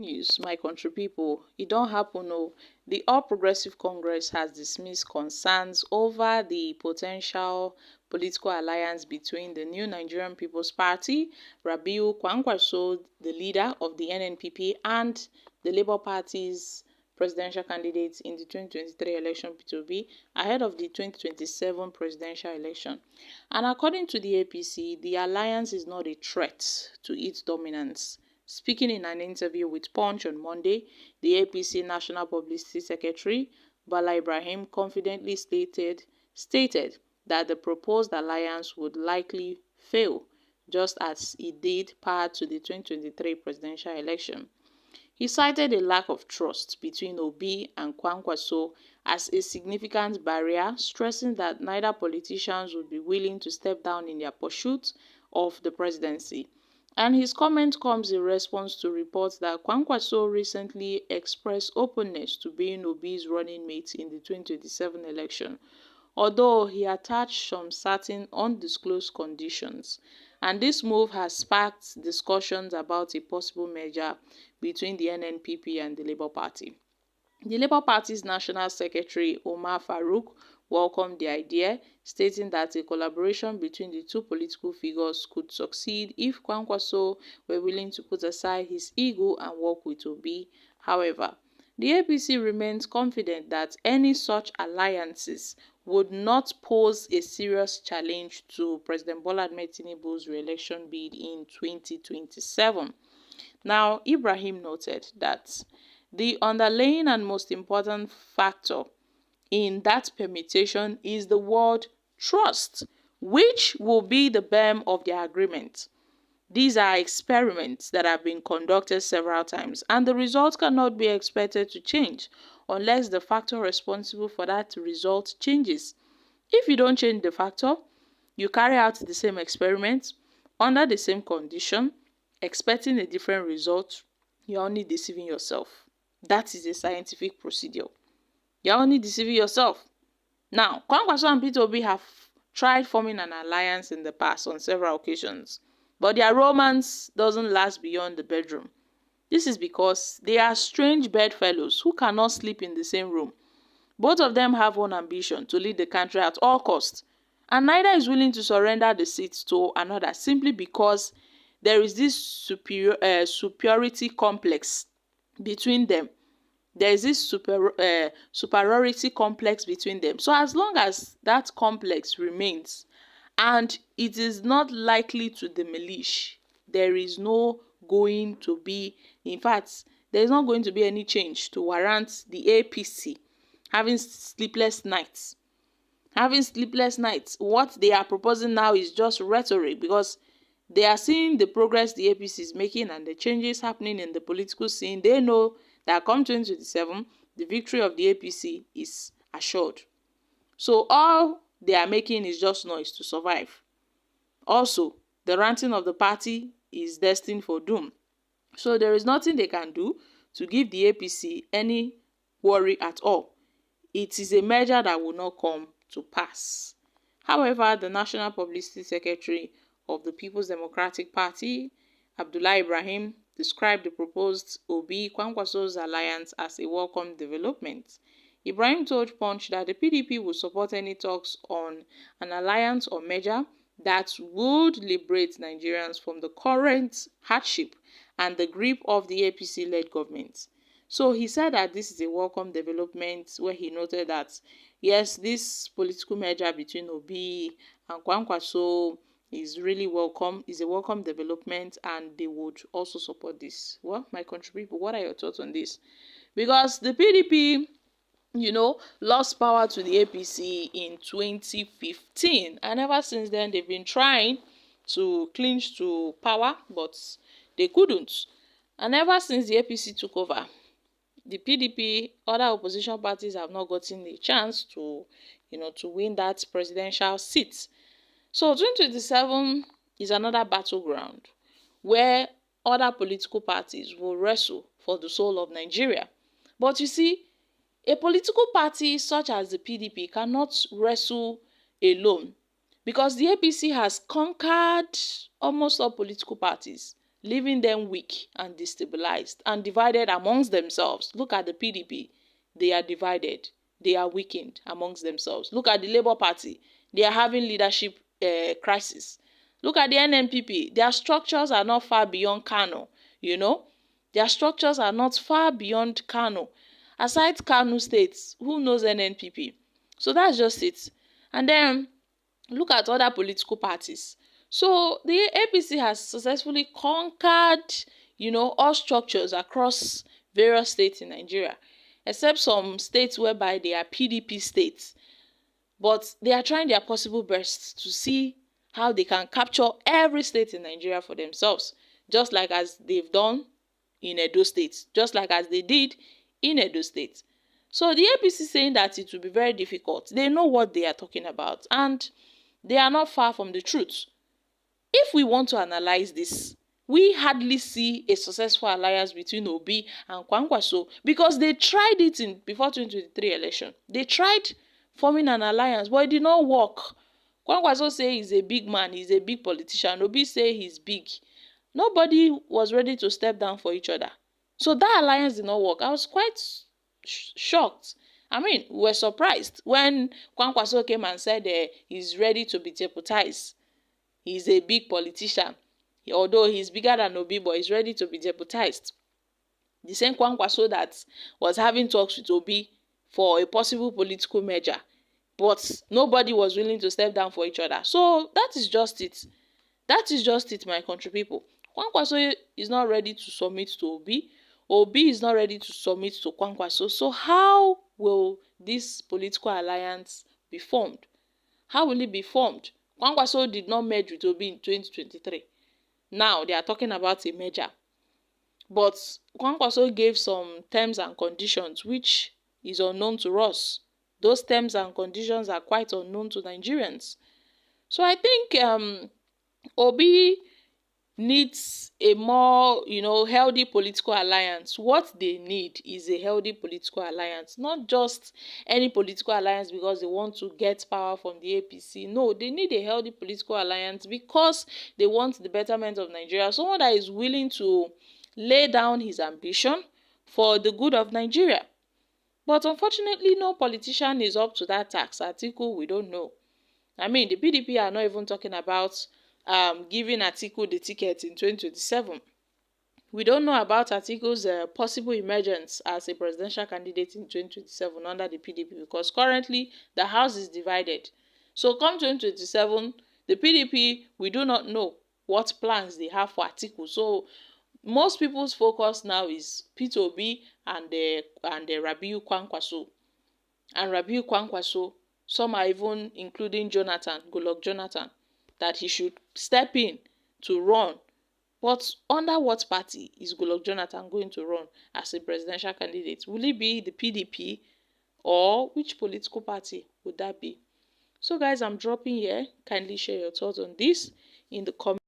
News, my country people, it don't happen. Oh, the All Progressive Congress has dismissed concerns over the potential political alliance between the New Nigerian People's Party, Rabiu Kwankwaso, the leader of the NNPP, and the Labour Party's presidential candidates in the 2023 election P2B ahead of the 2027 presidential election. And according to the APC, the alliance is not a threat to its dominance. Speaking in an interview with Punch on Monday, the APC National Publicity Secretary, Bala Ibrahim, confidently stated that the proposed alliance would likely fail, just as it did prior to the 2023 presidential election. He cited a lack of trust between Obi and Kwankwaso as a significant barrier, stressing that neither politicians would be willing to step down in their pursuit of the presidency. And his comment comes in response to reports that Kwankwaso recently expressed openness to being Obi's running mate in the 2027 election, although he attached some certain undisclosed conditions. And this move has sparked discussions about a possible merger between the NNPP and the Labour Party. The Labour Party's National Secretary Omar Farouk welcomed the idea, stating that a collaboration between the two political figures could succeed if Kwankwaso were willing to put aside his ego and work with Obi. However, the APC remains confident that any such alliances would not pose a serious challenge to President Bola Ahmed Tinubu's re-election bid in 2027. Now, Ibrahim noted that the underlying and most important factor in that permutation is the word trust, which will be the berm of their agreement. These are experiments that have been conducted several times, and the results cannot be expected to change unless the factor responsible for that result changes. If you don't change the factor, you carry out the same experiment under the same condition, expecting a different result, you're only deceiving yourself. That is a scientific procedure. You're only deceiving yourself. Now, Kwankwaso and P2B have tried forming an alliance in the past on several occasions, but their romance doesn't last beyond the bedroom. This is because they are strange bedfellows who cannot sleep in the same room. Both of them have one ambition: to lead the country at all costs, and neither is willing to surrender the seat to another simply because there is this superiority complex between them. There is this superiority complex between them. So as long as that complex remains and it is not likely to demolish, there is no going to be, in fact, there is not going to be any change to warrant the APC having sleepless nights. Having sleepless nights. What they are proposing now is just rhetoric, because they are seeing the progress the APC is making and the changes happening in the political scene. They know that come 2027, the victory of the APC is assured. So all they are making is just noise to survive. Also, the ranting of the party is destined for doom. So there is nothing they can do to give the APC any worry at all. It is a measure that will not come to pass. However, the National Publicity Secretary of the People's Democratic Party, Abdullah Ibrahim, described the proposed Obi-Kwankwaso's alliance as a welcome development. Ibrahim told Punch that the PDP would support any talks on an alliance or merger that would liberate Nigerians from the current hardship and the grip of the APC-led government. So he said that this is a welcome development, where he noted that, yes, this political merger between Obi and Kwankwaso is really welcome, is a welcome development, and they would also support this. Well, my country people, what are your thoughts on this? Because the PDP, lost power to the APC in 2015, and ever since then they've been trying to clinch to power, but they couldn't. And ever since the APC took over, the PDP, other opposition parties have not gotten a chance to, to win that presidential seat. So 2027 is another battleground where other political parties will wrestle for the soul of Nigeria. But you see, a political party such as the PDP cannot wrestle alone, because the APC has conquered almost all political parties leaving them weak and destabilized and divided amongst themselves. Look at the PDP. They are divided. They are weakened amongst themselves. Look at the Labour Party. They are having leadership crisis. Look at the NNPP. Their structures are not far beyond Kano, you know. Their structures are not far beyond Kano. Aside Kano states, who knows NNPP? So that's just it. And then look at other political parties. So the APC has successfully conquered, all structures across various states in Nigeria, except some states whereby they are PDP states. But they are trying their possible best to see how they can capture every state in Nigeria for themselves, just like as they've done in Edo State, just like as they did in Edo State. So the APC saying that it will be very difficult. They know what they are talking about, and they are not far from the truth. If we want to analyze this, we hardly see a successful alliance between Obi and Kwankwaso, because they tried it before 2023 election. They tried forming an alliance, but it did not work. Kwankwaso say he's a big man, he's a big politician. Obi say he's big. Nobody was ready to step down for each other. So that alliance did not work. I was quite shocked. I mean, we were surprised when Kwankwaso came and said he's ready to be deputized. He's a big politician. Although he's bigger than Obi, but he's ready to be deputized. The same Kwankwaso that was having talks with Obi for a possible political merger, but nobody was willing to step down for each other. So that is just it. That is just it, my country people. Kwankwaso is not ready to submit to Obi. Obi is not ready to submit to Kwankwaso. So how will this political alliance be formed? How will it be formed? Kwankwaso did not merge with Obi in 2023. Now they are talking about a merger. But Kwankwaso gave some terms and conditions which is unknown to us. Those terms and conditions are quite unknown to Nigerians. So I think Obi needs a more, healthy political alliance. What they need is a healthy political alliance, not just any political alliance because they want to get power from the APC. No, they need a healthy political alliance because they want the betterment of Nigeria. Someone that is willing to lay down his ambition for the good of Nigeria. But unfortunately, no politician is up to that task. Atiku, we don't know. I mean, the PDP are not even talking about giving Atiku the ticket in 2027. We don't know about Atiku's possible emergence as a presidential candidate in 2027 under the PDP, because currently the house is divided. So come 2027, the PDP, we do not know what plans they have for Atiku. So most people's focus now is Peter Obi and Rabiu Kwankwaso. And Rabiu Kwankwaso, some are even including Goodluck Jonathan, that he should step in to run. But under what party is Goodluck Jonathan going to run as a presidential candidate? Will it be the PDP, or which political party would that be? So guys, I'm dropping here. Kindly share your thoughts on this in the comments.